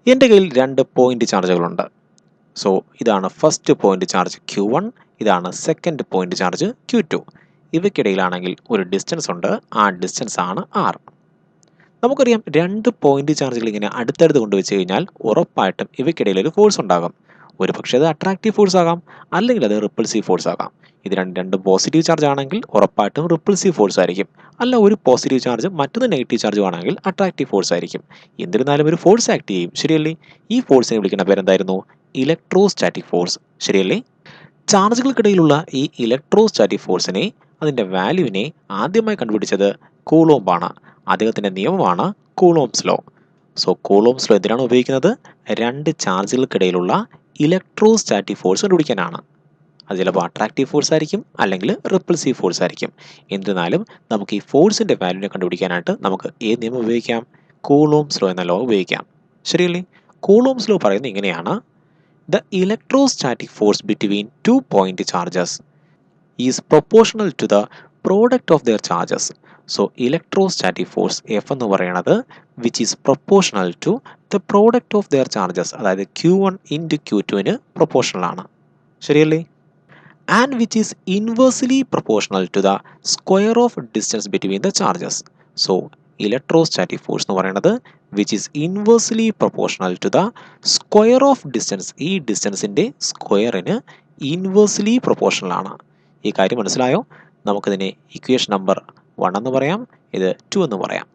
എൻ്റെ കയ്യിൽ രണ്ട് പോയിന്റ് ചാർജുകളുണ്ട്. സോ ഇതാണ് ഫസ്റ്റ് പോയിന്റ് ചാർജ് Q1, ഇതാണ് സെക്കൻഡ് പോയിന്റ് ചാർജ് Q2. ഇവയ്ക്കിടയിലാണെങ്കിൽ ഒരു ഡിസ്റ്റൻസ് ഉണ്ട്, ആ ഡിസ്റ്റൻസ് ആണ് R. നമുക്കറിയാം രണ്ട് പോയിന്റ് ചാർജുകൾ ഇങ്ങനെ അടുത്തടുത്ത് കൊണ്ടുവച്ച് കഴിഞ്ഞാൽ ഉറപ്പായിട്ടും ഇവയ്ക്കിടയിൽ ഒരു ഫോഴ്സ് ഉണ്ടാകും. ഒരു പക്ഷേ അത് അട്രാക്റ്റീവ് ഫോഴ്സ് ആകാം, അല്ലെങ്കിൽ അത് റിപ്പൾസീവ് ഫോഴ്സ് ആകാം. ഇത് രണ്ട് പോസിറ്റീവ് ചാർജ് ആണെങ്കിൽ ഉറപ്പായിട്ടും റിപ്പൾസീവ് ഫോഴ്സ് ആയിരിക്കും. അല്ല, ഒരു പോസിറ്റീവ് ചാർജ് മറ്റൊന്ന് നെഗറ്റീവ് ചാർജും ആണെങ്കിൽ അട്രാക്റ്റീവ് ഫോഴ്സ് ആയിരിക്കും. എന്നിരുന്നാലും ഒരു ഫോഴ്സ് ആക്ട് ചെയ്യും, ശരിയല്ലേ? ഈ ഫോഴ്സിനെ വിളിക്കുന്ന പേരെന്തായിരുന്നു? ഇലക്ട്രോസ്റ്റാറ്റിക് ഫോഴ്സ്, ശരിയല്ലേ? ചാർജുകൾക്കിടയിലുള്ള ഈ ഇലക്ട്രോസ്റ്റാറ്റിക് ഫോഴ്സിനെ, അതിൻ്റെ വാല്യൂവിനെ ആദ്യമായി കണ്ടുപിടിച്ചത് കൂളോംബാണ്. അദ്ദേഹത്തിൻ്റെ നിയമമാണ് coulombs law. So coulombs law എന്തിനാണ് ഉപയോഗിക്കുന്നത്? രണ്ട് ചാർജുകൾക്കിടയിലുള്ള ഇലക്ട്രോസ്റ്റാറ്റിക് ഫോഴ്സ് കണ്ടുപിടിക്കാനാണ്. അത് ചിലപ്പോൾ അട്രാക്റ്റീവ് ഫോഴ്സ് ആയിരിക്കും, അല്ലെങ്കിൽ റിപ്പൾസീവ് ഫോഴ്സ് ആയിരിക്കും. എന്നിരുന്നാലും നമുക്ക് ഈ ഫോഴ്സിൻ്റെ വാല്യൂവിനെ കണ്ടുപിടിക്കാനായിട്ട് നമുക്ക് ഏത് നിയമം ഉപയോഗിക്കാം? കൂളോംസ് ലോ എന്ന ലോ ഉപയോഗിക്കാം, ശരിയല്ലേ? കൂളോംസ് ലോ പറയുന്നത് ഇങ്ങനെയാണ്: The electrostatic force between two point charges is proportional to the product of their charges. So electrostatic force F എന്ന് പറയുന്നത് which is proportional to the product of their charges, അതായത് Q1 into Q2-ന് proportional ആണ്, ശരിയല്ലേ? And which is inversely proportional to the square of distance between the charges. So electrostatic force എന്ന് പറയുന്നത് which is inversely proportional to the square of distance. ഈ ഡിസ്റ്റൻസിൻ്റെ സ്ക്വയറിന് inversely proportional ആണ്. ഈ കാര്യം മനസ്സിലായോ? നമുക്കിതിനെ ഇക്വേഷൻ നമ്പർ 1 എന്ന് പറയാം, ഇത് 2 എന്ന് പറയാം.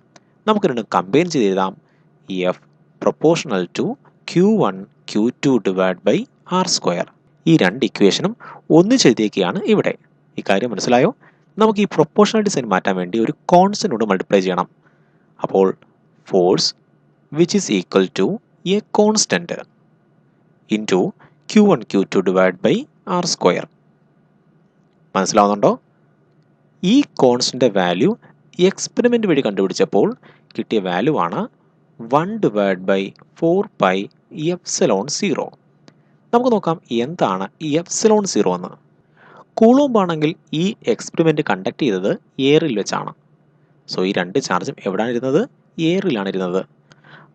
നമുക്ക് രണ്ടും കമ്പൈൻ ചെയ്ത് എഴുതാം. F proportional to Q1 Q2 divide by R square. ഈ രണ്ട് ഇക്വേഷനും ഒന്നിച്ചെഴുതിയേക്കുകയാണ് ഇവിടെ. ഈ കാര്യം മനസ്സിലായോ? നമുക്ക് ഈ പ്രൊപ്പോർഷണൽ സൈൻ മാറ്റാൻ വേണ്ടി ഒരു കോൺസ്റ്റന്റ് കൊണ്ട് മൾട്ടിപ്ലൈ ചെയ്യണം. അപ്പോൾ force which is equal to a constant into Q1 Q2 divide by R square. മനസ്സിലാവുന്നുണ്ടോ? ഈ കോൺസ്റ്റന്റ് വാല്യൂ എക്സ്പെരിമെൻ്റ് വഴി കണ്ടുപിടിച്ചപ്പോൾ കിട്ടിയ വാല്യൂ ആണ് 1 ഡിവൈഡ് ബൈ 4π എപ്സിലോൺ 0. നമുക്ക് നോക്കാം എന്താണ് ഈ എപ്സിലോൺ 0 എന്ന്. കൂളോംബ് ആണെങ്കിൽ ഈ എക്സ്പെരിമെൻ്റ് കണ്ടക്ട് ചെയ്തത് എയറിൽ വെച്ചാണ്. സോ ഈ രണ്ട് ചാർജും എവിടെയാണ് ഇരുന്നത്? എയറിലാണ് ഇരുന്നത്.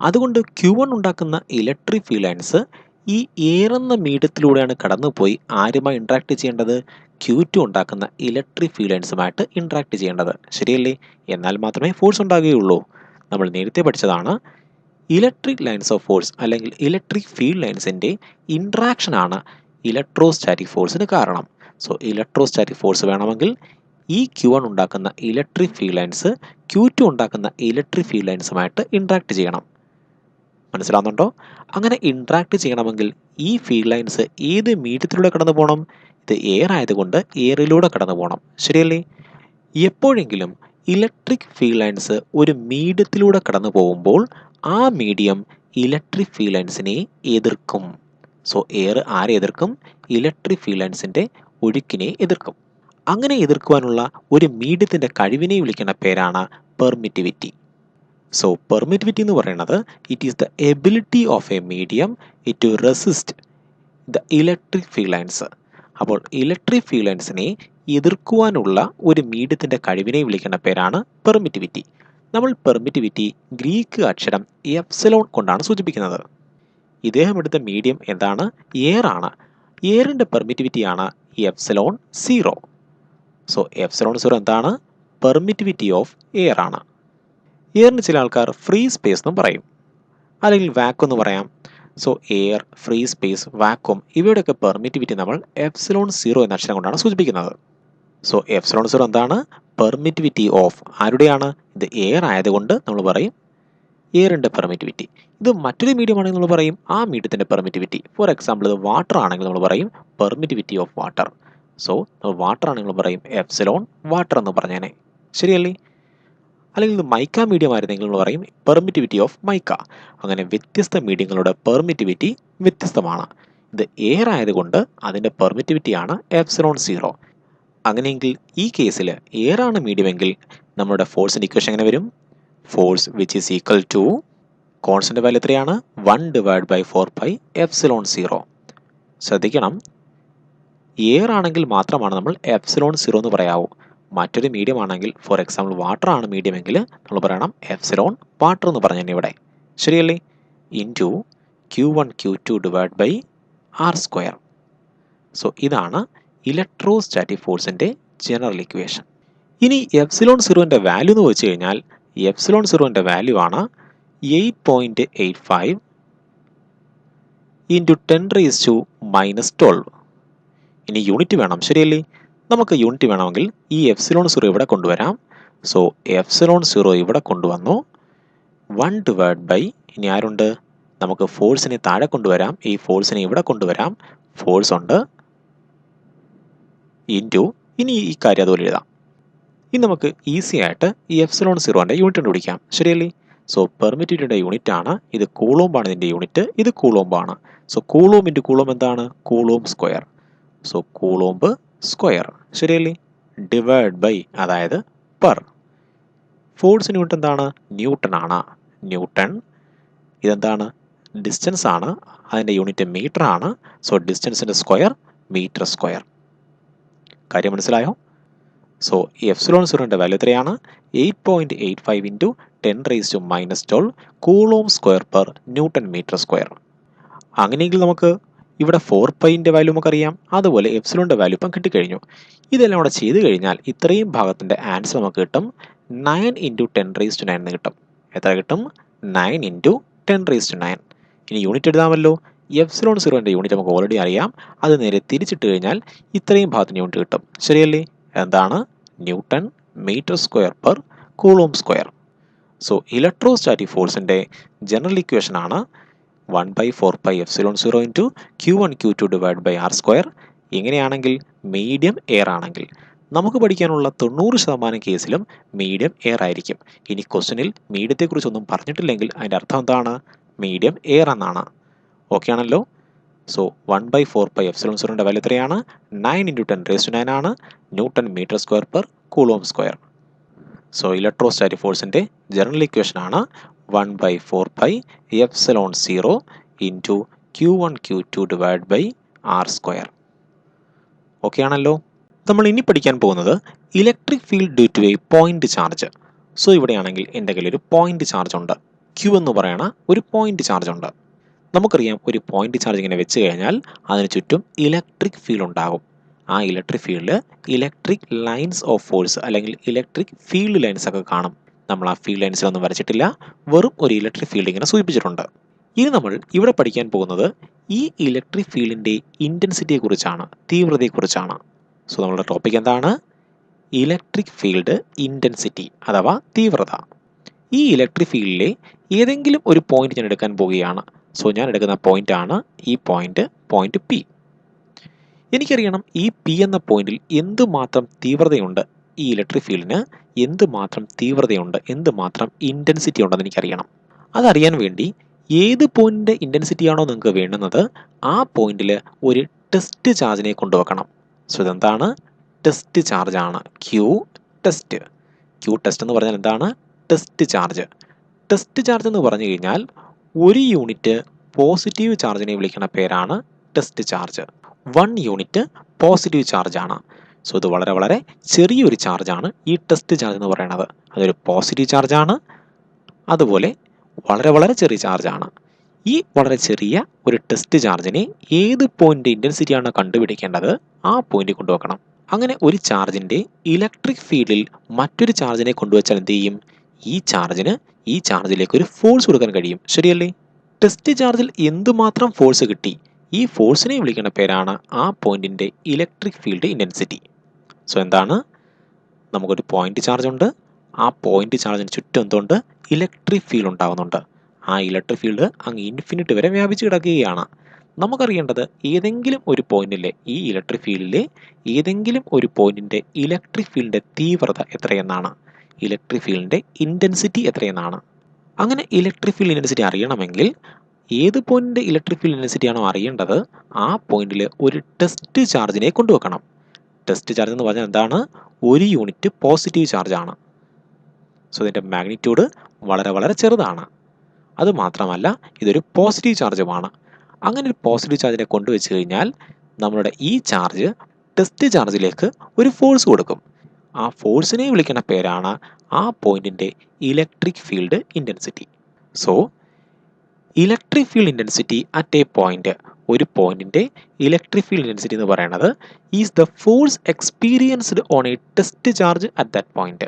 അതുകൊണ്ട് Q1 ഉണ്ടാക്കുന്ന ഇലക്ട്രിക് ഫീൽഡ് ലൈൻസ് ഈ എയർ എന്ന മീഡിയത്തിലൂടെയാണ് കടന്നുപോയി ആരുമായി ഇൻട്രാക്ട് ചെയ്യേണ്ടത്? Q2 ഉണ്ടാക്കുന്ന ഇലക്ട്രിക് ഫീൽഡ് ലൈൻസുമായിട്ട് ഇൻട്രാക്ട് ചെയ്യേണ്ടത്, ശരിയല്ലേ? എന്നാൽ മാത്രമേ ഫോഴ്സ് ഉണ്ടാകുകയുള്ളൂ. നമ്മൾ നേരത്തെ പഠിച്ചതാണ് ഇലക്ട്രിക് ലൈൻസ് ഓഫ് ഫോഴ്സ് അല്ലെങ്കിൽ ഇലക്ട്രിക് ഫീൽഡ് ലൈൻസിൻ്റെ ഇൻട്രാക്ഷനാണ് ഇലക്ട്രോസ്റ്റാറ്റിക് ഫോഴ്സിന് കാരണം. സോ ഇലക്ട്രോസ്റ്റാറ്റിക് ഫോഴ്സ് വേണമെങ്കിൽ ഈ Q1 ഉണ്ടാക്കുന്ന ഇലക്ട്രിക് ഫീൽഡ് ലൈൻസ് Q2 ഉണ്ടാക്കുന്ന ഇലക്ട്രിക് ഫീൽഡ് ലൈൻസുമായിട്ട് ഇൻട്രാക്ട് ചെയ്യണം. മനസ്സിലാവുന്നുണ്ടോ? അങ്ങനെ ഇൻട്രാക്ട് ചെയ്യണമെങ്കിൽ ഈ ഫീൽഡ് ലൈൻസ് ഏത് മീഡിയത്തിലൂടെ കടന്നു പോകണം? ഇത് എയർ ആയതുകൊണ്ട് എയറിലൂടെ കടന്നു പോകണം, ശരിയല്ലേ? എപ്പോഴെങ്കിലും ഇലക്ട്രിക് ഫീൽഡ് ലൈൻസ് ഒരു മീഡിയത്തിലൂടെ കടന്നു പോകുമ്പോൾ ആ മീഡിയം ഇലക്ട്രിക് ഫീൽഡ് ലൈൻസിനെ എതിർക്കും. സോ എയർ ആരെ എതിർക്കും? ഇലക്ട്രിക് ഫീൽഡ് ലൈൻസിൻ്റെ ഒഴുക്കിനെ എതിർക്കും. അങ്ങനെ എതിർക്കുവാനുള്ള ഒരു മീഡിയത്തിൻ്റെ കഴിവിനെ വിളിക്കുന്ന പേരാണ് പെർമിറ്റിവിറ്റി. സോ പെർമിറ്റിവിറ്റി എന്ന് പറയുന്നത് it is the ability of a medium to resist the electric field lines. അപ്പോൾ ഇലക്ട്രിക് ഫീൽഡ് ലൈൻസിനെ എതിർക്കുവാനുള്ള ഒരു മീഡിയത്തിൻ്റെ കഴിവിനെ വിളിക്കുന്ന പേരാണ് പെർമിറ്റിവിറ്റി. നമ്മൾ പെർമിറ്റിവിറ്റി ഗ്രീക്ക് അക്ഷരം എപ്സിലോൺ കൊണ്ടാണ് സൂചിപ്പിക്കുന്നത്. ഇദ്ദേഹം എടുത്ത മീഡിയം എന്താണ്? എയർ ആണ്. എയറിൻ്റെ പെർമിറ്റിവിറ്റിയാണ് എപ്സിലോൺ 0. സോ എപ്സിലോൺ 0 എന്താണ്? പെർമിറ്റിവിറ്റി ഓഫ് എയർ ആണ്. എയറിന് ചില ആൾക്കാർ ഫ്രീ സ്പേസ് എന്നും പറയും, അല്ലെങ്കിൽ വാക്വം എന്ന് പറയാം. So air, free space, vacuum ഇവയുടെയൊക്കെ പെർമിറ്റിവിറ്റി നമ്മൾ എപ്സിലോൺ 0 എന്ന അക്ഷരം കൊണ്ടാണ് സൂചിപ്പിക്കുന്നത്. സോ എപ്സിലോൺ 0 എന്താണ്? പെർമിറ്റിവിറ്റി ഓഫ് ആരുടെയാണ്? ഇത് എയർ ആയതുകൊണ്ട് നമ്മൾ പറയും എയറിൻ്റെ പെർമിറ്റിവിറ്റി. ഇത് മറ്റൊരു മീഡിയം ആണെങ്കിൽ നമ്മൾ പറയും ആ മീഡിയത്തിൻ്റെ പെർമിറ്റിവിറ്റി. ഫോർ എക്സാമ്പിൾ ഇത് വാട്ടർ ആണെങ്കിൽ നമ്മൾ പറയും permittivity of water. So water ആണെങ്കിൽ നമ്മൾ പറയും എപ്സിലോൺ വാട്ടർ എന്ന് പറഞ്ഞേനെ, ശരിയല്ലേ? അല്ലെങ്കിൽ ഇത് മൈക്ക മീഡിയം ആയിരുന്നെങ്കിൽ നമ്മൾ പറയും പെർമിറ്റിവിറ്റി ഓഫ് മൈക്ക. അങ്ങനെ വ്യത്യസ്ത മീഡിയങ്ങളുടെ പെർമിറ്റിവിറ്റി വ്യത്യസ്തമാണ്. ഇത് എയർ ആയതുകൊണ്ട് അതിൻ്റെ പെർമിറ്റിവിറ്റിയാണ് എപ്സിലോൺ 0. അങ്ങനെയെങ്കിൽ ഈ കേസിൽ എയർ ആണ് മീഡിയമെങ്കിൽ നമ്മുടെ ഫോഴ്സിൻ്റെ ഇക്വേഷൻ എങ്ങനെ വരും? Force which is equal to constant value എത്രയാണ്? 1 ഡിവൈഡ് ബൈ 4π എപ്സിലോൺ 0. ശ്രദ്ധിക്കണം, എയർ ആണെങ്കിൽ മാത്രമാണ് നമ്മൾ എപ്സിലോൺ 0 എന്ന് പറയാവൂ. മറ്റൊരു മീഡിയം ആണെങ്കിൽ, ഫോർ എക്സാമ്പിൾ വാട്ടർ ആണ് മീഡിയം എങ്കിൽ നമ്മൾ പറയണം എപ്സിലോൺ വാട്ടർ എന്ന് പറഞ്ഞു ഇവിടെ, ശരിയല്ലേ? Into Q1 Q2 divide by R square. So ഇതാണ് ഇലക്ട്രോസ്റ്റാറ്റിക് ഫോഴ്സിൻ്റെ ജനറൽ ഇക്വേഷൻ. ഇനി എപ്സിലോൺ സീറോൻ്റെ വാല്യൂ എന്ന് വെച്ച് കഴിഞ്ഞാൽ എപ്സിലോൺ സീറോൻ്റെ വാല്യൂ ആണ് 8.85 ഇൻറ്റു 10⁻⁻12. ഇനി യൂണിറ്റ് വേണം, ശരിയല്ലേ? നമുക്ക് യൂണിറ്റ് വേണമെങ്കിൽ ഈ എപ്സിലോൺ സീറോ ഇവിടെ കൊണ്ടുവരാം. സോ എപ്സിലോൺ സീറോ ഇവിടെ കൊണ്ടുവന്നു. 1 ഡിവൈഡ് ബൈ, ഇനി ആരുണ്ട്? നമുക്ക് ഫോഴ്സിനെ താഴെ കൊണ്ടുവരാം, ഈ ഫോഴ്സിനെ ഇവിടെ കൊണ്ടുവരാം, ഫോഴ്സ് ഉണ്ട്, ഇൻറ്റു, ഇനി ഈ കാര്യം അതുപോലെ എഴുതാം. ഇനി നമുക്ക് ഈസി ആയിട്ട് ഈ എപ്സിലോൺ സീറോൻ്റെ യൂണിറ്റ് കണ്ടുപിടിക്കാം, ശരിയല്ലേ? സോ പെർമിറ്റിവിറ്റിയുടെ യൂണിറ്റ് ആണ് ഇത്, കൂളോംബാണ് ഇതിൻ്റെ യൂണിറ്റ്, ഇത് കൂളോംബാണ്. സോ കൂളോം ഇൻറ്റു കൂളോം എന്താണ്? Coulomb square. So coulomb square, ശരിയല്ലേ? ഡിവൈഡ് ബൈ, അതായത് പെർ. ഫോഴ്സിന് യൂണിറ്റ് എന്താണ്? ന്യൂട്ടൺ ആണ്. ന്യൂട്ടൺ. ഇതെന്താണ്? ഡിസ്റ്റൻസ് ആണ്, അതിൻ്റെ യൂണിറ്റ് മീറ്റർ ആണ്. സോ ഡിസ്റ്റൻസിൻ്റെ സ്ക്വയർ മീറ്റർ സ്ക്വയർ. കാര്യം മനസ്സിലായോ? സോ ഈ എപ്സിലോൺ സീറോൻ്റെ വാല്യൂ എത്രയാണ്? 8.85 into 10⁻⁻12 coulomb square per newton metre square. അങ്ങനെയെങ്കിൽ നമുക്ക് ഇവിടെ 4πൻ്റെ വാല്യൂ നമുക്കറിയാം, അതുപോലെ എപ്സിലോണിൻ്റെ വാല്യൂ ഇപ്പം കിട്ടിക്കഴിഞ്ഞു. ഇതെല്ലാം കൂടെ ചെയ്ത് കഴിഞ്ഞാൽ ഇത്രയും ഭാഗത്തിൻ്റെ ആൻസർ നമുക്ക് കിട്ടും 9 ഇൻറ്റു 10⁻9 എന്ന് കിട്ടും. എത്ര കിട്ടും? 9 ഇൻറ്റു 10⁻9. ഇനി യൂണിറ്റ് എഴുതാമല്ലോ. എപ്സിലോൺ സീറോൻ്റെ യൂണിറ്റ് നമുക്ക് ഓൾറെഡി അറിയാം, അത് നേരെ തിരിച്ചിട്ട് കഴിഞ്ഞാൽ ഇത്രയും ഭാഗത്തിന് യൂണിറ്റ് കിട്ടും, ശരിയല്ലേ? എന്താണ്? Newton metre square per coulomb square. So electrostatic ഫോഴ്സിൻ്റെ ജനറൽ ഇക്വേഷൻ ആണ് 1/4π epsilon zero into Q1 Q2 divide by R square. ഇങ്ങനെയാണെങ്കിൽ മീഡിയം എയർ ആണെങ്കിൽ നമുക്ക് പഠിക്കാനുള്ള 90% കേസിലും മീഡിയം എയർ ആയിരിക്കും. ഇനി ക്വസ്റ്റനിൽ മീഡിയത്തെക്കുറിച്ചൊന്നും പറഞ്ഞിട്ടില്ലെങ്കിൽ അതിൻ്റെ അർത്ഥം എന്താണ്? മീഡിയം എയർ എന്നാണ്. ഓക്കെ ആണല്ലോ? സോ 1/4π എപ്സിലോൺ സീറോൻ്റെ വാല്യൂ എത്രയാണ്? 9 ഇൻറ്റു 10⁻9 ആണ്, newton metre square per coulomb square. So electrostatic ഫോഴ്സിൻ്റെ ജനറൽ ഇക്വേഷൻ ആണ് 1/4π epsilon zero into Q1 Q2 divide by R square. Okay ആണല്ലോ? നമ്മൾ ഇനി പഠിക്കാൻ പോകുന്നത് electric field due to a point charge. So ഇവിടെയാണെങ്കിൽ എൻ്റെ കയ്യിൽ ഒരു പോയിന്റ് ചാർജ് ഉണ്ട്, Q എന്ന് പറയുന്ന ഒരു പോയിന്റ് ചാർജ് ഉണ്ട്. നമുക്കറിയാം ഒരു പോയിന്റ് ചാർജ് ഇങ്ങനെ വെച്ച് കഴിഞ്ഞാൽ അതിന് ചുറ്റും ഇലക്ട്രിക് ഫീൽഡ് ഉണ്ടാകും. ആ electric field electric lines of force അല്ലെങ്കിൽ ഇലക്ട്രിക് ഫീൽഡ് ലൈൻസ് ഒക്കെ കാണും. നമ്മൾ ആ ഫീൽഡ് ലൈൻസിലൊന്നും വരച്ചിട്ടില്ല, വെറും ഒരു ഇലക്ട്രിക് ഫീൽഡ് ഇങ്ങനെ സൂചിപ്പിച്ചിട്ടുണ്ട്. ഇനി നമ്മൾ ഇവിടെ പഠിക്കാൻ പോകുന്നത് ഈ ഇലക്ട്രിക് ഫീൽഡിൻ്റെ ഇൻറ്റൻസിറ്റിയെക്കുറിച്ചാണ്, തീവ്രതയെക്കുറിച്ചാണ്. സോ നമ്മുടെ ടോപ്പിക് എന്താണ്? ഇലക്ട്രിക് ഫീൽഡ് ഇൻറ്റൻസിറ്റി അഥവാ തീവ്രത. ഈ ഇലക്ട്രിക് ഫീൽഡിലെ ഏതെങ്കിലും ഒരു പോയിന്റ് ഞാൻ എടുക്കാൻ പോവുകയാണ്. സോ ഞാൻ എടുക്കുന്ന പോയിന്റ് ആണ് ഈ പോയിന്റ് പി. എനിക്കറിയണം ഈ പി എന്ന പോയിന്റിൽ എന്തുമാത്രം തീവ്രതയുണ്ട്, ഈ ഇലക്ട്രിക് ഫീൽഡിന് എന്തുമാത്രം തീവ്രതയുണ്ട്, എന്തുമാത്രം ഇൻറ്റൻസിറ്റി ഉണ്ടെന്ന് എനിക്കറിയണം. അതറിയാൻ വേണ്ടി ഏത് പോയിന്റിൻ്റെ ഇൻറ്റൻസിറ്റി ആണോ നിങ്ങൾക്ക് വേണ്ടുന്നത് ആ പോയിന്റിൽ ഒരു ടെസ്റ്റ് ചാർജിനെ കൊണ്ടുവെക്കണം. സോ ഇതെന്താണ്? ടെസ്റ്റ് ചാർജ് ആണ്. Q test. ക്യൂ ടെസ്റ്റ് എന്ന് പറഞ്ഞാൽ എന്താണ്? Test charge. ടെസ്റ്റ് ചാർജ് എന്ന് പറഞ്ഞു കഴിഞ്ഞാൽ ഒരു യൂണിറ്റ് പോസിറ്റീവ് ചാർജിനെ വിളിക്കുന്ന പേരാണ് test charge. 1 unit positive charge ആണ്. സോ ഇത് വളരെ വളരെ ചെറിയൊരു ചാർജാണ് ഈ ടെസ്റ്റ് ചാർജ് എന്ന് പറയുന്നത്. അതൊരു പോസിറ്റീവ് ചാർജാണ്, അതുപോലെ വളരെ വളരെ ചെറിയ ചാർജാണ്. ഈ വളരെ ചെറിയ ഒരു ടെസ്റ്റ് ചാർജിനെ ഏത് പോയിന്റ് ഇൻറ്റൻസിറ്റിയാണ് കണ്ടുപിടിക്കേണ്ടത് ആ പോയിന്റ് കൊണ്ടുവെക്കണം. അങ്ങനെ ഒരു ചാർജിൻ്റെ ഇലക്ട്രിക് ഫീൽഡിൽ മറ്റൊരു ചാർജിനെ കൊണ്ടുവച്ചാൽ എന്ത് ചെയ്യും? ഈ ചാർജിലേക്ക് ഒരു ഫോഴ്സ് കൊടുക്കാൻ കഴിയും, ശരിയല്ലേ? ടെസ്റ്റ് ചാർജിൽ എന്തുമാത്രം ഫോഴ്സ് കിട്ടി, ഈ ഫോഴ്സിനെ വിളിക്കുന്ന പേരാണ് ആ പോയിന്റിൻ്റെ ഇലക്ട്രിക് ഫീൽഡ് ഇൻറ്റൻസിറ്റി. സോ എന്താണ്? നമുക്കൊരു പോയിന്റ് ചാർജ് ഉണ്ട്, ആ പോയിന്റ് ചാർജിന് ചുറ്റും എന്തുണ്ട്? ഇലക്ട്രിക് ഫീൽഡ് ഉണ്ടാകുന്നുണ്ട്. ആ ഇലക്ട്രിക് ഫീൽഡ് അങ്ങ് ഇൻഫിനിറ്റ് വരെ വ്യാപിച്ച് കിടക്കുകയാണ്. നമുക്കറിയേണ്ടത് ഏതെങ്കിലും ഒരു പോയിന്റിലെ ഈ ഇലക്ട്രിക് ഫീൽഡിലെ ഏതെങ്കിലും ഒരു പോയിന്റിൻ്റെ ഇലക്ട്രിക് ഫീൽഡിൻ്റെ തീവ്രത എത്രയെന്നാണ്, ഇലക്ട്രിക് ഫീൽഡിൻ്റെ ഇൻറ്റൻസിറ്റി എത്രയെന്നാണ്. അങ്ങനെ ഇലക്ട്രിക് ഫീൽഡ് ഇൻറ്റൻസിറ്റി അറിയണമെങ്കിൽ ഏത് പോയിന്റിൻ്റെ ഇലക്ട്രിക് ഫീൽഡ് ഇൻറ്റൻസിറ്റി ആണോ അറിയേണ്ടത് ആ പോയിന്റിൽ ഒരു ടെസ്റ്റ് ചാർജിനെ കൊണ്ടുവെക്കണം. ടെസ്റ്റ് ചാർജ് എന്ന് പറഞ്ഞാൽ എന്താണ്? ഒരു യൂണിറ്റ് പോസിറ്റീവ് ചാർജ് ആണ്. സോ ഇതിൻ്റെ മാഗ്നിറ്റ്യൂഡ് വളരെ വളരെ ചെറുതാണ്. അതുമാത്രമല്ല ഇതൊരു പോസിറ്റീവ് ചാർജുമാണ്. അങ്ങനെ ഒരു പോസിറ്റീവ് ചാർജിനെ കൊണ്ടുവച്ച് കഴിഞ്ഞാൽ നമ്മളുടെ ഈ ചാർജ് ടെസ്റ്റ് ചാർജിലേക്ക് ഒരു ഫോഴ്സ് കൊടുക്കും. ആ ഫോഴ്സിനെ വിളിക്കുന്ന പേരാണ് ആ പോയിന്റിൻ്റെ electric field intensity. So electric field intensity at a point, ഒരു പോയിന്റിന്റെ ഇലക്ട്രിക് ഫീൽഡ് ഇൻറ്റൻസിറ്റി എന്ന് പറയുന്നത് is the force experienced on a test charge at that point.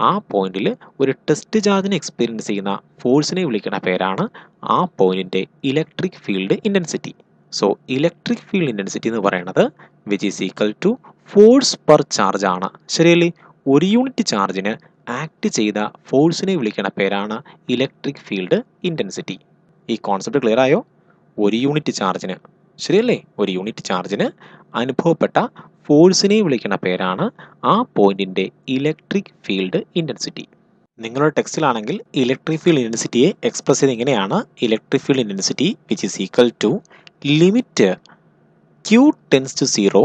ആ പോയിന്റിൽ ഒരു ടെസ്റ്റ് ചാർജിനെ എക്സ്പീരിയൻസ് ചെയ്യുന്ന ഫോഴ്സിനെ വിളിക്കുന്ന പേരാണ് ആ പോയിന്റിന്റെ electric field intensity. So electric field intensity എന്ന് പറയുന്നത് which is equal to force per charge ആണ്. ശരിയല്ലേ? ഒരു യൂണിറ്റ് ചാർജിന് ആക്ട് ചെയ്ത ഫോഴ്സിനെ വിളിക്കുന്ന പേരാണ് ഇലക്ട്രിക് ഫീൽഡ് ഇൻറ്റൻസിറ്റി. ഈ കോൺസെപ്റ്റ് ക്ലിയർ ആയോ? ഒരു യൂണിറ്റ് ചാർജിന്, ശരിയല്ലേ, ഒരു യൂണിറ്റ് ചാർജിന് അനുഭവപ്പെട്ട ഫോഴ്സിനെ വിളിക്കുന്ന പേരാണ് ആ പോയിന്റിന്റെ ഇലക്ട്രിക് ഫീൽഡ് ഇൻറ്റൻസിറ്റി. നിങ്ങളുടെ ടെക്സ്റ്റിലാണെങ്കിൽ ഇലക്ട്രിക് ഫീൽഡ് ഇൻറ്റൻസിറ്റിയെ എക്സ്പ്രസ് ചെയ്ത് ഇങ്ങനെയാണ്: electric field intensity which is equal to limit Q tends to 0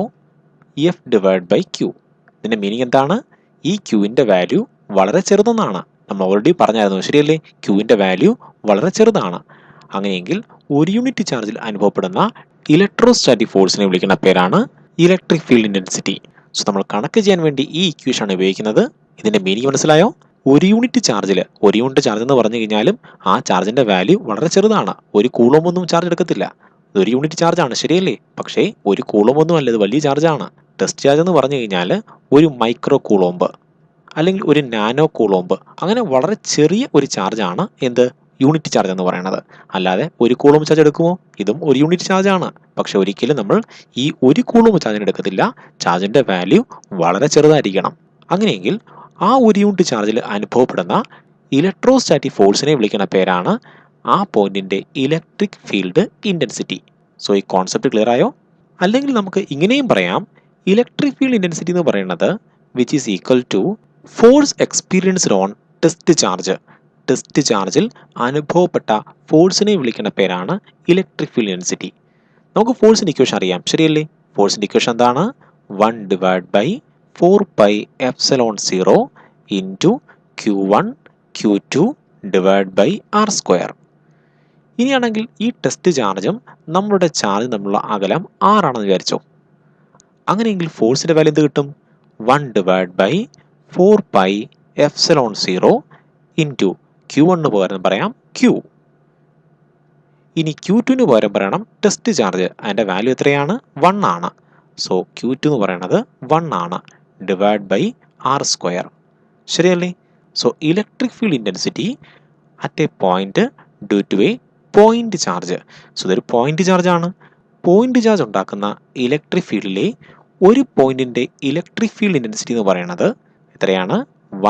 F divide by Q. ഇതിൻ്റെ മീനിങ് എന്താണ്? ഈ ക്യൂവിൻ്റെ വാല്യൂ വളരെ ചെറുതെന്നാണ്. നമ്മൾ ഓൾറെഡി പറഞ്ഞായിരുന്നു, ശരിയല്ലേ? ക്യൂവിൻ്റെ വാല്യൂ വളരെ ചെറുതാണ്. അങ്ങനെയെങ്കിൽ ഒരു യൂണിറ്റ് ചാർജിൽ അനുഭവപ്പെടുന്ന ഇലക്ട്രോസ്റ്റാറ്റിക് ഫോഴ്സിനെ വിളിക്കുന്ന പേരാണ് ഇലക്ട്രിക് ഫീൽഡ് ഇൻറ്റൻസിറ്റി. സോ നമ്മൾ കണക്ക് ചെയ്യാൻ വേണ്ടി ഈ ഇക്വേഷനാണ് ഉപയോഗിക്കുന്നത്. ഇതിൻ്റെ മീനിങ് മനസ്സിലായോ? ഒരു യൂണിറ്റ് ചാർജ് എന്ന് പറഞ്ഞു കഴിഞ്ഞാലും ആ ചാർജിൻ്റെ വാല്യൂ വളരെ ചെറുതാണ്. ഒരു കൂളോമൊന്നും ചാർജ് എടുക്കത്തില്ല. ഒരു യൂണിറ്റ് ചാർജാണ്, ശരിയല്ലേ? പക്ഷേ ഒരു കൂളോമൊന്നും അല്ല, ഇത് വലിയ ചാർജാണ്. ടെസ്റ്റ് ചാർജ് എന്ന് പറഞ്ഞു കഴിഞ്ഞാൽ ഒരു മൈക്രോ കൂളോംബ് അല്ലെങ്കിൽ ഒരു നാനോ കൂളോംബ്, അങ്ങനെ വളരെ ചെറിയ ഒരു ചാർജാണ് എന്ത്? യൂണിറ്റ് ചാർജ് എന്ന് പറയുന്നത്. അല്ലാതെ ഒരു കൂളോംബ് ചാർജ് എടുക്കുമോ? ഇതും ഒരു യൂണിറ്റ് ചാർജാണ്. പക്ഷെ ഒരിക്കലും നമ്മൾ ഈ ഒരു കൂളോംബ് ചാർജിന് എടുക്കത്തില്ല. ചാർജിൻ്റെ വാല്യൂ വളരെ ചെറുതായിരിക്കണം. അങ്ങനെയെങ്കിൽ ആ ഒരു യൂണിറ്റ് ചാർജിൽ അനുഭവപ്പെടുന്ന ഇലക്ട്രോസ്റ്റാറ്റിക് ഫോഴ്സിനെ വിളിക്കുന്ന പേരാണ് ആ പോയിന്റിന്റെ ഇലക്ട്രിക് ഫീൽഡ് ഇൻറ്റൻസിറ്റി. സോ ഈ കോൺസെപ്റ്റ് ക്ലിയർ ആയോ? അല്ലെങ്കിൽ നമുക്ക് ഇങ്ങനെയും പറയാം: ഇലക്ട്രിക് ഫീൽഡ് ഇൻറ്റൻസിറ്റി എന്ന് പറയുന്നത് which is equal to force experienced on test charge. Test ചാർജിൽ അനുഭവപ്പെട്ട ഫോഴ്സിനെ വിളിക്കുന്ന പേരാണ് ഇലക്ട്രിക് ഫീൽഡ് ഇൻറ്റൻസിറ്റി. നമുക്ക് ഫോഴ്സിൻ്റെ ഇക്വേഷൻ അറിയാം, ശരിയല്ലേ? ഫോഴ്സിൻ്റെ ഇക്വേഷൻ എന്താണ്? 1 divide by 4πε0 into Q1 Q2 divide by R square. ഇനിയാണെങ്കിൽ ഈ ടെസ്റ്റ് ചാർജും നമ്മുടെ ചാർജും തമ്മിലുള്ള അകലം R ആണെന്ന് വിചാരിച്ചോ. അങ്ങനെയെങ്കിൽ ഫോഴ്സിൻ്റെ വാല്യൂ എന്ത് കിട്ടും? 1 ഡിവൈഡ് ബൈ 4πε0 ഇൻറ്റു Q1 പകരം പറയാം Q. ഇനി Q2 പകരം പറയണം ടെസ്റ്റ് ചാർജ്. അതിൻ്റെ വാല്യൂ എത്രയാണ്? 1 ആണ്. സോ Q2 എന്ന് പറയുന്നത് 1 ആണ്, ഡിവൈഡ് ബൈ R സ്ക്വയർ. ശരിയല്ലേ? So electric field intensity at a point due to a point charge. So ഇതൊരു പോയിന്റ് ചാർജാണ്. പോയിന്റ് ചാർജ് ഉണ്ടാക്കുന്ന ഇലക്ട്രിക് ഫീൽഡിലെ ഒരു പോയിന്റിന്റെ ഇലക്ട്രിക് ഫീൽഡ് ഇൻറ്റൻസിറ്റി എന്ന് പറയുന്നത് എത്രയാണ്?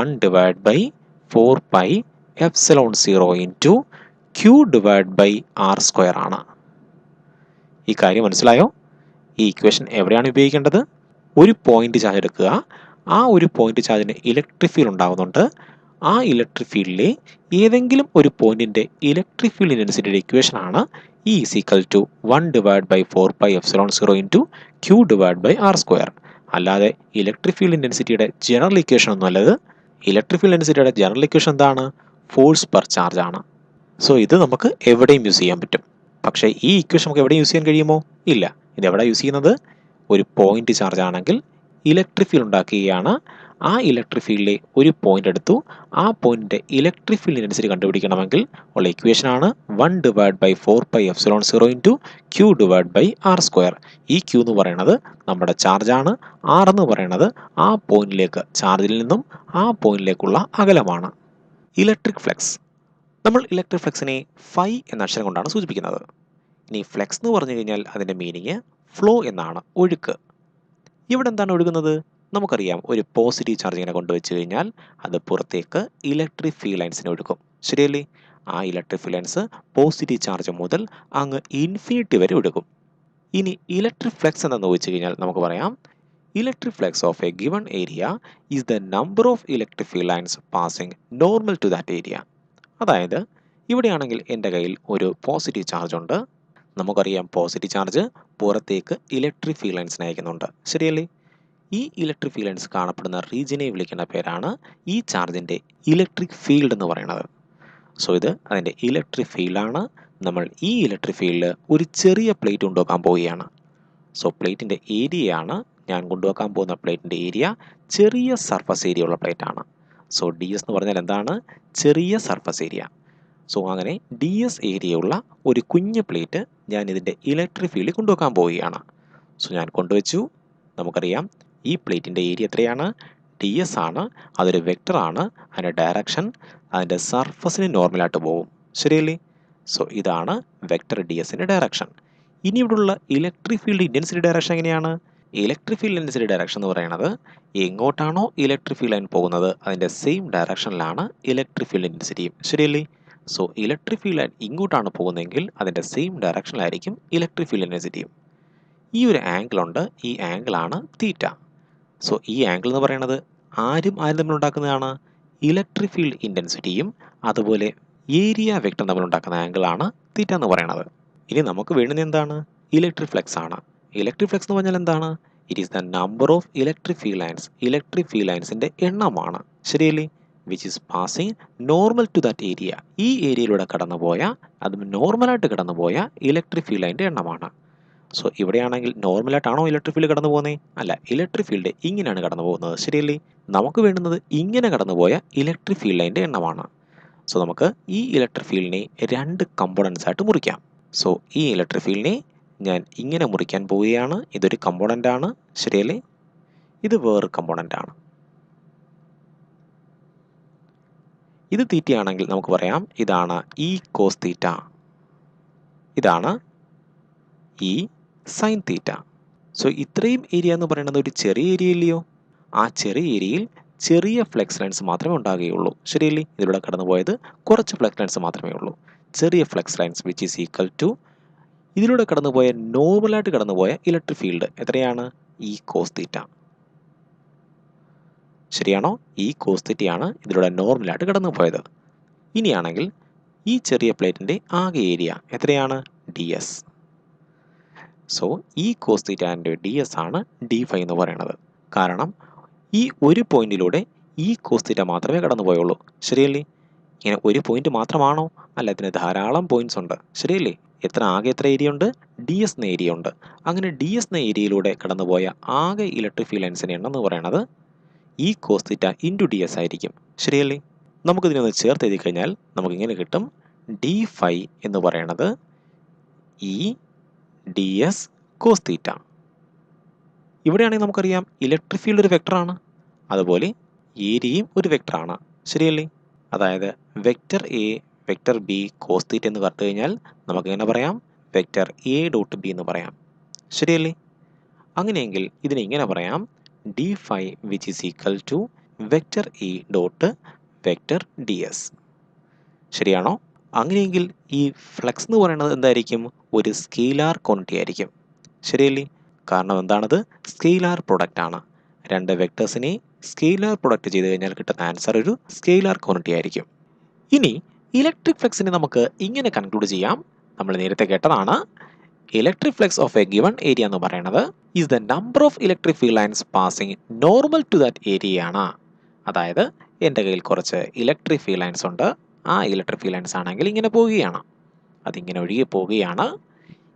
1 divide by 4πε0 into Q divide by R square ആണ്. ഈ കാര്യം മനസ്സിലായോ? ഈ ഇക്വേഷൻ എവിടെയാണ് ഉപയോഗിക്കേണ്ടത്? ഒരു പോയിന്റ് ചാർജ് എടുക്കുക. ആ ഒരു പോയിന്റ് ചാർജിന് ഇലക്ട്രിക് ഫീൽഡ് ഉണ്ടാകുന്നുണ്ട്. ആ ഇലക്ട്രിക് ഫീൽഡിലെ ഏതെങ്കിലും ഒരു പോയിന്റിന്റെ ഇലക്ട്രിക് ഫീൽഡ് ഇൻറ്റൻസിറ്റിയുടെ ഇക്വേഷനാണ് E is equal to 1 divided by 4πε0 into Q divided by R square. അല്ലാതെ ഇലക്ട്രിക് ഫീൽഡ് ഇൻറ്റൻസിറ്റിയുടെ ജനറൽ ഇക്വേഷൻ ഒന്നും അല്ലത്. ഇലക്ട്രിക് ഫീൽഡ് ഇൻറ്റൻസിറ്റിയുടെ ജനറൽ ഇക്വേഷൻ എന്താണ്? ഫോഴ്സ് പെർ ചാർജ് ആണ്. സോ ഇത് നമുക്ക് എവിടെയും യൂസ് ചെയ്യാൻ പറ്റും. പക്ഷേ ഈ ഇക്വേഷൻ നമുക്ക് എവിടെയും യൂസ് ചെയ്യാൻ കഴിയുമോ? ഇല്ല. ഇത് എവിടെ യൂസ് ചെയ്യുന്നത്? ഒരു പോയിന്റ് ചാർജ് ആണെങ്കിൽ ഇലക്ട്രിക് ഫീൽഡ് ഉണ്ടാക്കുകയാണ്. ആ ഇലക്ട്രിക് ഫീൽഡിലെ ഒരു പോയിന്റ് എടുത്തു. ആ പോയിന്റിന്റെ ഇലക്ട്രിക് ഫീൽഡ് ഇൻറ്റൻസിറ്റി കണ്ടുപിടിക്കണമെങ്കിൽ ഉള്ള ഇക്വേഷനാണ് 1 divide by 4πε0 into Q divide by R square. ഈ Q എന്ന് പറയുന്നത് നമ്മുടെ ചാർജാണ്. R എന്ന് പറയുന്നത് ആ പോയിന്റിലേക്ക്, ചാർജിൽ നിന്നും ആ പോയിന്റിലേക്കുള്ള അകലമാണ്. Electric flux. നമ്മൾ ഇലക്ട്രിക് ഫ്ലക്സിനെ ഫൈ എന്ന അക്ഷരം കൊണ്ടാണ് സൂചിപ്പിക്കുന്നത്. ഇനി ഫ്ലക്സ് എന്ന് പറഞ്ഞു കഴിഞ്ഞാൽ അതിൻ്റെ മീനിങ് ഫ്ലോ എന്നാണ്, ഒഴുക്ക്. ഇവിടെ എന്താണ് ഒഴുകുന്നത്? നമുക്കറിയാം, ഒരു പോസിറ്റീവ് ചാർജ് ഇങ്ങനെ കൊണ്ടുവച്ച് കഴിഞ്ഞാൽ അത് പുറത്തേക്ക് ഇലക്ട്രിക് ഫീൽഡ് ലൈൻസിനെ ഒഴുക്കും, ശരിയല്ലേ? ആ electric field lines positive charge മുതൽ അങ്ങ് ഇൻഫിനിറ്റി വരെ ഒഴുകും. ഇനി ഇലക്ട്രിക് ഫ്ലക്സ് എന്താണെന്ന് ചോദിച്ചു കഴിഞ്ഞാൽ നമുക്ക് പറയാം, electric flux of a given area is the number of electric field lines passing normal to that area. അതായത് ഇവിടെയാണെങ്കിൽ എൻ്റെ കയ്യിൽ ഒരു പോസിറ്റീവ് ചാർജ് ഉണ്ട്. നമുക്കറിയാം പോസിറ്റീവ് ചാർജ് പുറത്തേക്ക് ഇലക്ട്രിക് ഫീൽഡ് ലൈൻസിനെ അയക്കുന്നുണ്ട്, ശരിയല്ലേ? ഈ ഇലക്ട്രിക് ഫീൽഡ് ലൈൻസ് കാണപ്പെടുന്ന റീജിയനെ വിളിക്കുന്ന പേരാണ് ഈ ചാർജിൻ്റെ ഇലക്ട്രിക് ഫീൽഡ് എന്ന് പറയുന്നത്. സോ ഇത് അതിൻ്റെ ഇലക്ട്രിക് ഫീൽഡാണ്. നമ്മൾ ഈ ഇലക്ട്രിക് ഫീൽഡിൽ ഒരു ചെറിയ പ്ലേറ്റ് കൊണ്ടുവെക്കാൻ പോവുകയാണ്. സോ പ്ലേറ്റിൻ്റെ ഏരിയയാണ്, ഞാൻ കൊണ്ടുവെക്കാൻ പോകുന്ന പ്ലേറ്റിൻ്റെ ഏരിയ ചെറിയ സർഫസ് ഏരിയ ഉള്ള പ്ലേറ്റ് ആണ്. സോ DS എന്ന് പറഞ്ഞാൽ എന്താണ്? ചെറിയ സർഫസ് ഏരിയ. സോ അങ്ങനെ ഡി എസ് ഏരിയയുള്ള ഒരു കുഞ്ഞ് പ്ലേറ്റ് ഞാൻ ഇതിൻ്റെ ഇലക്ട്രിക് ഫീൽഡിൽ കൊണ്ടുവെക്കാൻ പോവുകയാണ്. സോ ഞാൻ കൊണ്ടുവച്ചു. നമുക്കറിയാം ഈ പ്ലേറ്റിൻ്റെ ഏരിയ എത്രയാണ്? ഡി എസ് ആണ്. അതൊരു വെക്ടറാണ്. അതിൻ്റെ ഡയറക്ഷൻ അതിൻ്റെ സർഫസിന് നോർമലായിട്ട് പോകും. ശരിയല്ലേ? സോ ഇതാണ് വെക്ടർ ഡി എസിൻ്റെ ഡയറക്ഷൻ. ഇനി ഇവിടെയുള്ള ഇലക്ട്രിക് ഫീൽഡ് ഇൻറ്റൻസിറ്റി ഡയറക്ഷൻ എങ്ങനെയാണ്? ഇലക്ട്രിക് ഫീൽഡ് ഇൻറ്റൻസിറ്റി ഡയറക്ഷൻ എന്ന് പറയുന്നത് എങ്ങോട്ടാണോ ഇലക്ട്രിക് ഫീൽഡ് ലൈൻ പോകുന്നത് അതിൻ്റെ സെയിം ഡയറക്ഷനിലാണ് ഇലക്ട്രിക് ഫീൽഡ് ഇൻറ്റൻസിറ്റിയും. ശരിയല്ലേ? സോ ഇലക്ട്രിക് ഫീൽഡ് ലൈൻ ഇങ്ങോട്ടാണ് പോകുന്നതെങ്കിൽ അതിൻ്റെ സെയിം ഡയറക്ഷനിലായിരിക്കും ഇലക്ട്രിക് ഫീൽഡ് ഇൻറ്റൻസിറ്റിയും. ഈ ഒരു ആംഗിൾ ഉണ്ട്. ഈ ആംഗിളാണ് തീറ്റ. സോ ഈ ആംഗിൾ എന്ന് പറയുന്നത് ആരും തമ്മിൽ ഉണ്ടാക്കുന്നതാണ്? ഇലക്ട്രിക് ഫീൽഡ് ഇൻറ്റൻസിറ്റിയും അതുപോലെ ഏരിയ വെക്ടർ തമ്മിൽ ഉണ്ടാക്കുന്ന ആംഗിളാണ് തീറ്റ എന്ന് പറയുന്നത്. ഇനി നമുക്ക് വേണ്ടുന്നത് എന്താണ്? ഇലക്ട്രിക് ഫ്ലക്സ് ആണ്. ഇലക്ട്രിക് ഫ്ലക്സ് എന്ന് പറഞ്ഞാൽ എന്താണ്? It is the number of electric field lines. Electric field ലൈൻസിൻ്റെ എണ്ണമാണ്. ശരിയല്ലേ? Which is passing normal to that area. ഈ ഏരിയയിലൂടെ കടന്നുപോയ അതും നോർമലായിട്ട് കടന്നുപോയ ഇലക്ട്രിക് ഫീൽഡ് ലൈൻ്റെ എണ്ണമാണ്. സോ ഇവിടെയാണെങ്കിൽ നോർമലായിട്ടാണോ ഇലക്ട്രിക് ഫീൽഡ് കടന്നു പോകുന്നത്? അല്ല, ഇലക്ട്രിക് ഫീൽഡ് ഇങ്ങനെയാണ് കടന്നു പോകുന്നത്. ശരിയല്ലേ? നമുക്ക് വേണ്ടുന്നത് ഇങ്ങനെ കടന്നുപോയ ഇലക്ട്രിക് ഫീൽഡ് ലൈൻ്റെ എണ്ണമാണ്. സോ നമുക്ക് ഈ ഇലക്ട്രിക് ഫീൽഡിനെ രണ്ട് കമ്പോണൻസ് ആയിട്ട് മുറിക്കാം. സോ ഈ ഇലക്ട്രിക് ഫീൽഡിനെ ഞാൻ ഇങ്ങനെ മുറിക്കാൻ പോവുകയാണ്. ഇതൊരു കമ്പോണൻ്റ് ആണ്. ശരിയല്ലേ? ഇത് വേറൊരു കമ്പോണൻ്റ് ആണ്. ഇത് തീറ്റയാണെങ്കിൽ നമുക്ക് പറയാം ഇതാണ് ഇ കോസ് തീറ്റ, ഇതാണ് ഇ സൈൻ തീറ്റ. സോ ഇത്രയും ഏരിയ എന്ന് പറയുന്നത് ഒരു ചെറിയ ഏരിയ ഇല്ലയോ? ആ ചെറിയ ഏരിയയിൽ ചെറിയ ഫ്ലെക്സ് ലൈൻസ് മാത്രമേ ഉണ്ടാകുകയുള്ളൂ. ശരിയല്ലേ? ഇതിലൂടെ കടന്നുപോയത് കുറച്ച് ഫ്ലെക്സ് ലൈൻസ് മാത്രമേ ഉള്ളൂ. ചെറിയ flux lines which is equal to ഇതിലൂടെ കടന്നുപോയ നോർമലായിട്ട് കടന്നുപോയ ഇലക്ട്രിക് ഫീൽഡ് എത്രയാണ്? E cos theta. ശരിയാണോ? ഈ കോസ് തീറ്റയാണ് ഇതിലൂടെ നോർമലായിട്ട് കടന്നു പോയത്. ഇനിയാണെങ്കിൽ ഈ ചെറിയ പ്ലേറ്റിൻ്റെ ആകെ ഏരിയ എത്രയാണ്? D S. സോ ഈ കോസ് തീറ്റാൻ്റെ ഡി എസ് ആണ് ഡി ഫൈ എന്ന് പറയുന്നത്. കാരണം ഈ ഒരു പോയിന്റിലൂടെ ഈ കോസ് തീറ്റ മാത്രമേ കടന്നു പോയുള്ളൂ. ശരിയല്ലേ? ഇങ്ങനെ ഒരു പോയിന്റ് മാത്രമാണോ? അല്ല, ഇതിന് ധാരാളം പോയിന്റ്സ് ഉണ്ട്. ശരിയല്ലേ? ആകെ എത്ര ഏരിയ ഉണ്ട്? ഡി എസ് എന്ന ഏരിയ ഉണ്ട്. അങ്ങനെ ഡി എസ് എന്ന ഏരിയയിലൂടെ കടന്നുപോയ ആകെ ഇലക്ട്രിക് ഫീൽഡ് ലൈൻസിൻ്റെ എണ്ണം എന്ന് പറയുന്നത് ഈ cos theta into D S ആയിരിക്കും. ശരിയല്ലേ? നമുക്കിതിനൊന്ന് ചേർത്ത് എഴുതി കഴിഞ്ഞാൽ നമുക്കിങ്ങനെ കിട്ടും. ഡി ഫൈ എന്ന് പറയുന്നത് E D S cos theta. ഇവിടെയാണെങ്കിൽ നമുക്കറിയാം ഇലക്ട്രിക് ഫീൽഡ് ഒരു വെക്ടറാണ്, അതുപോലെ ഏരിയയും ഒരു വെക്ടറാണ്. ശരിയല്ലേ? അതായത് vector A vector B cos theta എന്ന് പറഞ്ഞു കഴിഞ്ഞാൽ നമുക്കെങ്ങനെ പറയാം? വെക്ടർ എ ഡോട്ട് ബി എന്ന് പറയാം. ശരിയല്ലേ? അങ്ങനെയെങ്കിൽ ഇതിനെ ഇങ്ങനെ പറയാം, D phi which is equal to vector E dot vector D S. ശരിയാണോ? അങ്ങനെയെങ്കിൽ ഈ ഫ്ലക്സ് എന്ന് പറയുന്നത് എന്തായിരിക്കും? ഒരു സ്കെയിലാർ ക്വാണ്ടിറ്റി ആയിരിക്കും. ശരിയല്ലേ? കാരണം എന്താണത്? സ്കെയിലാർ പ്രൊഡക്റ്റ് ആണ്. രണ്ട് വെക്ടേഴ്സിനെ സ്കെയിലാർ പ്രൊഡക്റ്റ് ചെയ്ത് കഴിഞ്ഞാൽ കിട്ടുന്ന ആൻസർ ഒരു സ്കെയിലാർ ക്വാണ്ടിറ്റി ആയിരിക്കും. ഇനി ഇലക്ട്രിക് ഫ്ലക്സിനെ നമുക്ക് ഇങ്ങനെ കൺക്ലൂഡ് ചെയ്യാം. നമ്മൾ നേരത്തെ കേട്ടതാണ്, electric flux of a given area എന്ന് പറയുന്നത് is the number of electric field lines passing normal to that area ആണ്. അതായത് എൻ്റെ കയ്യിൽ കുറച്ച് ഇലക്ട്രിക് ഫീൽഡ് ലൈൻസ് ഉണ്ട്. ആ ഇലക്ട്രിക് ഫീൽഡ് ലൈൻസ് ആണെങ്കിൽ ഇങ്ങനെ പോവുകയാണ്, അതിങ്ങനെ ഒഴുകി പോവുകയാണ്.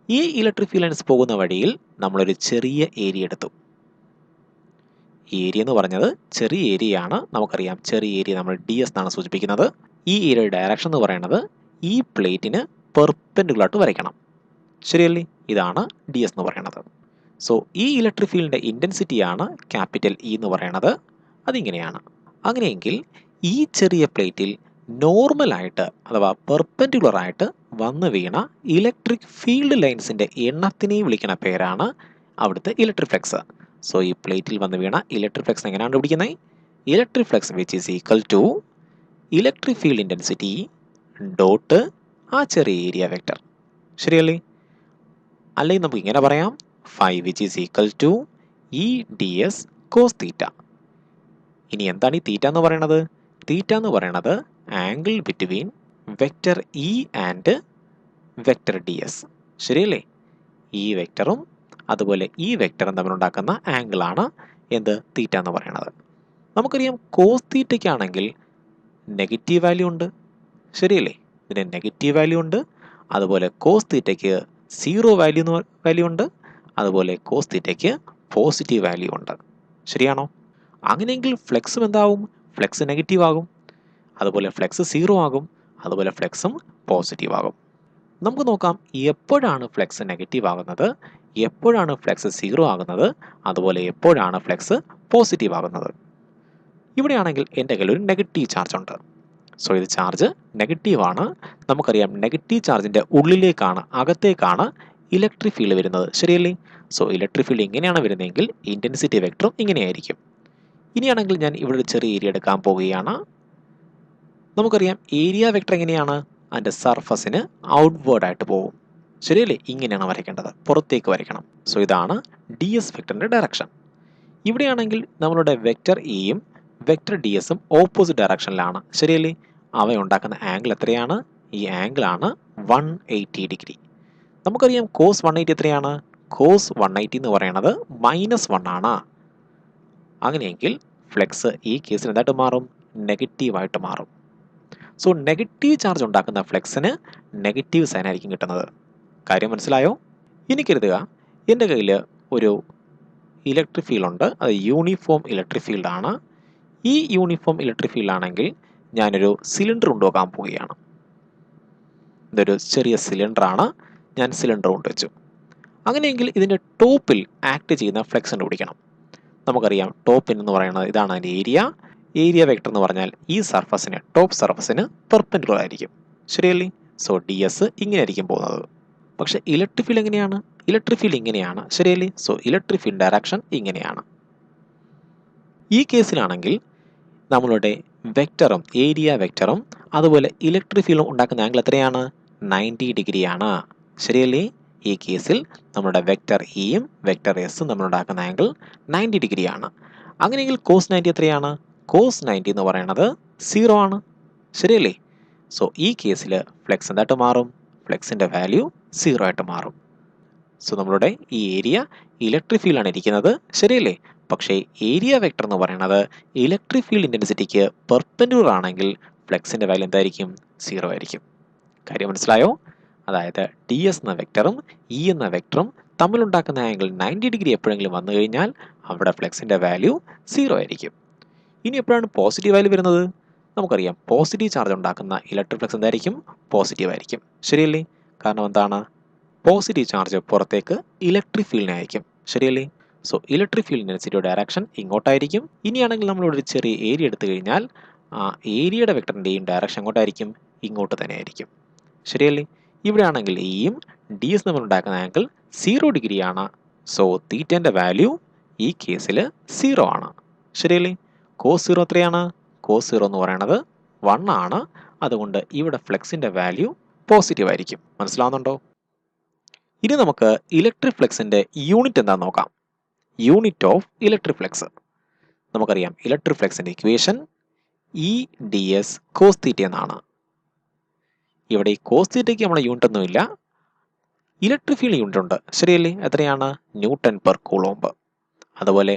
ഈ ഇലക്ട്രിക് ഫീൽഡ് ലൈൻസ് പോകുന്ന വഴിയിൽ നമ്മളൊരു ചെറിയ ഏരിയ എടുത്തു. ഏരിയ എന്ന് പറഞ്ഞത് ചെറിയ ഏരിയ ആണ്. നമുക്കറിയാം ചെറിയ ഏരിയ നമ്മൾ ഡി എസ് എന്നാണ് സൂചിപ്പിക്കുന്നത്. ഈ ഏരിയ ഡയറക്ഷൻ എന്ന് പറയുന്നത് ഈ പ്ലേറ്റിന് പെർപെൻഡിക്കുലറായിട്ട് വരയ്ക്കണം. ശരിയല്ലേ? ഇതാണ് ഡി എസ് എന്ന് പറയുന്നത്. സോ ഈ ഇലക്ട്രിക് ഫീൽഡിൻ്റെ ഇൻറ്റൻസിറ്റിയാണ് ക്യാപിറ്റൽ ഇ എന്ന് പറയുന്നത്. അതിങ്ങനെയാണ്. അങ്ങനെയെങ്കിൽ ഈ ചെറിയ പ്ലേറ്റിൽ നോർമലായിട്ട് അഥവാ പെർപെൻഡിക്കുലറായിട്ട് വന്നു വീണ ഇലക്ട്രിക് ഫീൽഡ് ലൈൻസിൻ്റെ എണ്ണത്തിനെ വിളിക്കുന്ന പേരാണ് അവിടുത്തെ ഇലക്ട്രിക് ഫ്ലക്സ്. സോ ഈ പ്ലേറ്റിൽ വന്ന് വീണ ഇലക്ട്രിക് ഫ്ലക്സ് എങ്ങനെയാണ് പിടിക്കുന്നത്? Electric flux which is equal to electric field intensity dot ആ ചെറിയ ഏരിയ വെക്ടർ. ശരിയല്ലേ? അല്ലെങ്കിൽ നമുക്ക് ഇങ്ങനെ പറയാം, phi which is equal to E D S cos theta. ഇനി എന്താണ് ഈ തീറ്റ എന്ന് പറയുന്നത്? തീറ്റ എന്ന് പറയുന്നത് angle between vector E and vector D S. ശരിയല്ലേ? ഈ വെക്ടറും അതുപോലെ ഈ വെക്ടറും തമ്മിലുണ്ടാക്കുന്ന ആംഗിളാണ് എന്ത്? തീറ്റ എന്ന് പറയുന്നത്. നമുക്കറിയാം കോസ് തീറ്റയ്ക്കാണെങ്കിൽ നെഗറ്റീവ് വാല്യൂ ഉണ്ട്. ശരിയല്ലേ? ഇതിന് നെഗറ്റീവ് വാല്യൂ ഉണ്ട്. അതുപോലെ കോസ് തീറ്റയ്ക്ക് 0 വാല്യൂ ഉണ്ട്. അതുപോലെ കോസ് തീറ്റയ്ക്ക് പോസിറ്റീവ് വാല്യൂ ഉണ്ട്. ശരിയാണോ? അങ്ങനെയെങ്കിൽ ഫ്ലെക്സും എന്താവും? ഫ്ലെക്സ് നെഗറ്റീവ് ആകും. അതുപോലെ ഫ്ലെക്സ് 0 ആകും. അതുപോലെ ഫ്ലക്സും പോസിറ്റീവ് ആകും. നമുക്ക് നോക്കാം എപ്പോഴാണ് ഫ്ലക്സ് നെഗറ്റീവ് ആകുന്നത്, എപ്പോഴാണ് ഫ്ലക്സ് 0 ആകുന്നത്, അതുപോലെ എപ്പോഴാണ് ഫ്ലക്സ് പോസിറ്റീവ് ആകുന്നത്. ഇവിടെയാണെങ്കിൽ എൻ്റെ കയ്യിൽ ഒരു നെഗറ്റീവ് ചാർജ് ഉണ്ട്. സോ ഇത് ചാർജ് നെഗറ്റീവ് ആണ്. നമുക്കറിയാം നെഗറ്റീവ് ചാർജിൻ്റെ ഉള്ളിലേക്കാണ്, അകത്തേക്കാണ് ഇലക്ട്രിക് ഫീൽഡ് വരുന്നത്, ശരിയല്ലേ? സോ ഇലക്ട്രിക് ഫീൽഡ് ഇങ്ങനെയാണ് വരുന്നതെങ്കിൽ ഇൻറ്റൻസിറ്റി വെക്ടറും ഇങ്ങനെയായിരിക്കും. ഇനിയാണെങ്കിൽ ഞാൻ ഇവിടെ ഒരു ചെറിയ ഏരിയ എടുക്കാൻ പോവുകയാണ്. നമുക്കറിയാം ഏരിയ വെക്ടർ എങ്ങനെയാണ്, അതിൻ്റെ സർഫസിന് ഔട്ട്വേർഡ് ആയിട്ട് പോകും, ശരിയല്ലേ? ഇങ്ങനെയാണ് വരയ്ക്കേണ്ടത്, പുറത്തേക്ക് വരയ്ക്കണം. സോ ഇതാണ് ഡി എസ് വെക്ടറിൻ്റെ ഡയറക്ഷൻ. ഇവിടെയാണെങ്കിൽ നമ്മളുടെ വെക്ടർ ഇയും വെക്ടർ ഡി എസും ഓപ്പോസിറ്റ് ഡയറക്ഷനിലാണ്, ശരിയല്ലേ? അവയുണ്ടാക്കുന്ന ആംഗിൾ എത്രയാണ്? ഈ ആംഗിളാണ് 180 ഡിഗ്രി. നമുക്കറിയാം കോസ് 180 എത്രയാണ്? കോസ് 180 എന്ന് പറയുന്നത് -1 ആണ്. അങ്ങനെയെങ്കിൽ ഫ്ലക്സ് ഈ കേസിൽ എന്തായിട്ട് മാറും? നെഗറ്റീവായിട്ട് മാറും. സോ നെഗറ്റീവ് ചാർജ് ഉണ്ടാക്കുന്ന ഫ്ലക്സിന് നെഗറ്റീവ് സൈൻ ആയിരിക്കും കിട്ടുന്നത്. കാര്യം മനസ്സിലായോ? ഇനി കരുതുക എൻ്റെ കയ്യിൽ ഒരു ഇലക്ട്രിക് ഫീൽഡ് ഉണ്ട്, അത് യൂണിഫോം ഇലക്ട്രിക് ഫീൽഡ് ആണ്. ഈ യൂണിഫോം ഇലക്ട്രിക് ഫീൽഡ് ആണെങ്കിൽ ഞാനൊരു സിലിണ്ടർ കൊണ്ടുപോകാൻ പോവുകയാണ്. ഇതൊരു ചെറിയ സിലിണ്ടർ ആണ്, ഞാൻ സിലിണ്ടർ കൊണ്ടുവച്ചു. അങ്ങനെയെങ്കിൽ ഇതിൻ്റെ ടോപ്പിൽ ആക്ട് ചെയ്യുന്ന ഫ്ലക്സ് കണ്ടുപിടിക്കണം. നമുക്കറിയാം ടോപ്പിൻ എന്ന് പറയുന്നത് ഇതാണ് അതിൻ്റെ ഏരിയ. ഏരിയ വെക്ടർ എന്ന് പറഞ്ഞാൽ ഈ സർഫസിന്, ടോപ്പ് സർഫസിന് പെർപെൻഡിക്കുലർ ആയിരിക്കും, ശരിയല്ലേ? സോ ഡി എസ് ഇങ്ങനെ ആയിരിക്കും പോകുന്നത്. പക്ഷെ ഇലക്ട്രിക് ഫീൽഡ് എങ്ങനെയാണ്? ഇലക്ട്രിക് ഫീൽഡ് ഇങ്ങനെയാണ്, ശരിയല്ലേ? സോ ഇലക്ട്രിക് ഫീൽഡ് ഡയറക്ഷൻ ഇങ്ങനെയാണ്. ഈ കേസിലാണെങ്കിൽ നമ്മളുടെ വെക്ടറും ഏരിയ വെക്ടറും അതുപോലെ ഇലക്ട്രിക് ഫീൽഡും ഉണ്ടാക്കുന്ന ആംഗിൾ എത്രയാണ്? 90 ഡിഗ്രിയാണ്, ശരിയല്ലേ? ഈ കേസിൽ നമ്മുടെ വെക്ടർ ഇയും വെക്ടർ എസും നമ്മളുണ്ടാക്കുന്ന ആംഗിൾ 90 ഡിഗ്രിയാണ്. അങ്ങനെയെങ്കിൽ കോസ് 90 എത്രയാണ്? കോസ് 90 എന്ന് പറയുന്നത് 0 ആണ്, ശരിയല്ലേ? സോ ഈ കേസിൽ ഫ്ലക്സ് എന്തായിട്ട് മാറും? ഫ്ലക്സിൻ്റെ വാല്യൂ 0 ആയിട്ട് മാറും. സോ നമ്മളുടെ ഈ ഏരിയ ഇലക്ട്രിക് ഫീൽഡാണ് ഇരിക്കുന്നത്, ശരിയല്ലേ? പക്ഷേ ഏരിയ വെക്ടർ എന്ന് പറയുന്നത് ഇലക്ട്രിക് ഫീൽഡ് ഇൻറ്റൻസിറ്റിക്ക് പെർപെൻഡിക്കുലർ ആണെങ്കിൽ ഫ്ലക്സിൻ്റെ വാല്യൂ എന്തായിരിക്കും? 0 ആയിരിക്കും. കാര്യം മനസ്സിലായോ? അതായത് ഡി എസ് എന്ന വെക്ടറും ഇ എന്ന വെക്ടറും തമ്മിലുണ്ടാക്കുന്ന ആംഗിൾ 90 ഡിഗ്രി എപ്പോഴെങ്കിലും വന്നു കഴിഞ്ഞാൽ അവിടെ ഫ്ലക്സിൻ്റെ വാല്യൂ 0 ആയിരിക്കും. ഇനി എപ്പോഴാണ് പോസിറ്റീവ് വാല്യൂ വരുന്നത്? നമുക്കറിയാം പോസിറ്റീവ് ചാർജ് ഉണ്ടാക്കുന്ന ഇലക്ട്രിക് ഫ്ലക്സ് എന്തായിരിക്കും? പോസിറ്റീവ് ആയിരിക്കും, ശരിയല്ലേ? കാരണം എന്താണ്? പോസിറ്റീവ് ചാർജ് പുറത്തേക്ക് ഇലക്ട്രിക് ഫീൽഡിനായിരിക്കും, ശരിയല്ലേ? സോ ഇലക്ട്രിക് ഫീൽഡ് ഇൻറ്റൻസിറ്റിയുടെ ഡയറക്ഷൻ ഇങ്ങോട്ടായിരിക്കും. ഇനിയാണെങ്കിൽ നമ്മളിവിടെ ഒരു ചെറിയ ഏരിയ എടുത്തു കഴിഞ്ഞാൽ ആ ഏരിയയുടെ വെക്ടറിൻ്റെയും ഡയറക്ഷൻ എങ്ങോട്ടായിരിക്കും? ഇങ്ങോട്ട് തന്നെ ആയിരിക്കും, ശരിയല്ലേ? ഇവിടെ ആണെങ്കിൽ ഇയും ഡി എസ് നമ്മൾ ഉണ്ടാക്കുന്ന ആംഗിൾ 0 ഡിഗ്രിയാണ്. സോ തീറ്റൻ്റെ വാല്യൂ ഈ കേസിൽ 0 ആണ്, ശരിയല്ലേ? കോസ് 0 എത്രയാണ്? കോസ് 0 എന്ന് പറയുന്നത് 1 ആണ്. അതുകൊണ്ട് ഇവിടെ ഫ്ലക്സിൻ്റെ വാല്യൂ പോസിറ്റീവ് ആയിരിക്കും. മനസ്സിലാവുന്നുണ്ടോ? ഇനി നമുക്ക് ഇലക്ട്രിക് ഫ്ലക്സിൻ്റെ യൂണിറ്റ് എന്താണെന്ന് നോക്കാം. യൂണിറ്റ് ഓഫ് ഇലക്ട്രിക് ഫ്ലക്സ് നമുക്കറിയാം. ഇലക്ട്രിക് ഫ്ലക്സിൻ്റെ equation E D S cos theta എന്നാണ്. ഇവിടെ ഈ കോസ് തീറ്റയ്ക്ക് നമ്മുടെ യൂണിറ്റ് ഒന്നുമില്ല, ഇലക്ട്രിക് ഫീൽഡ് യൂണിറ്റ് ഉണ്ട്, ശരിയല്ലേ? എത്രയാണ്? Newton per coulomb. അതുപോലെ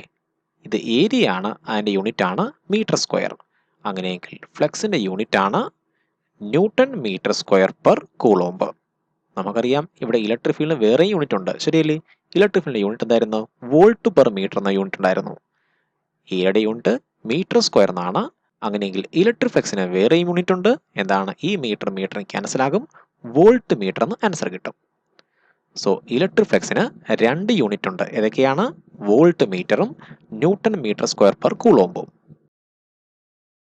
ഇത് ഏരിയ ആണ്, അതിൻ്റെ യൂണിറ്റ് ആണ് മീറ്റർ സ്ക്വയർ. അങ്ങനെയെങ്കിൽ ഫ്ലക്സിൻ്റെ യൂണിറ്റ് ആണ് newton metre square per coulomb. നമുക്കറിയാം ഇവിടെ ഇലക്ട്രിക് ഫീൽഡിന് വേറെ യൂണിറ്റ് ഉണ്ട്, ശരിയല്ലേ? ഇലക്ട്രിക് ഫീൽഡിൻ്റെ യൂണിറ്റ് എന്തായിരുന്നു? വോൾട്ട് പെർ മീറ്റർ എന്ന യൂണിറ്റ് ഉണ്ടായിരുന്നു. ഏരിയയുടെ യൂണിറ്റ് മീറ്റർ സ്ക്വയർ എന്നാണ്. അങ്ങനെയെങ്കിൽ ഇലക്ട്രിക് ഫ്ലക്സിന് വേറെ യൂണിറ്റ് ഉണ്ട്. എന്താണ്? ഈ മീറ്റർ ക്യാൻസൽ ആകും, വോൾട്ട് മീറ്റർ എന്ന് ആൻസർ കിട്ടും. സോ ഇലക്ട്രിക് ഫ്ലക്സിന് 2 യൂണിറ്റ് ഉണ്ട്. ഏതൊക്കെയാണ്? വോൾട്ട് മീറ്ററും ന്യൂട്ടൺ മീറ്റർ സ്ക്വയർ പെർ കൂളോംബും.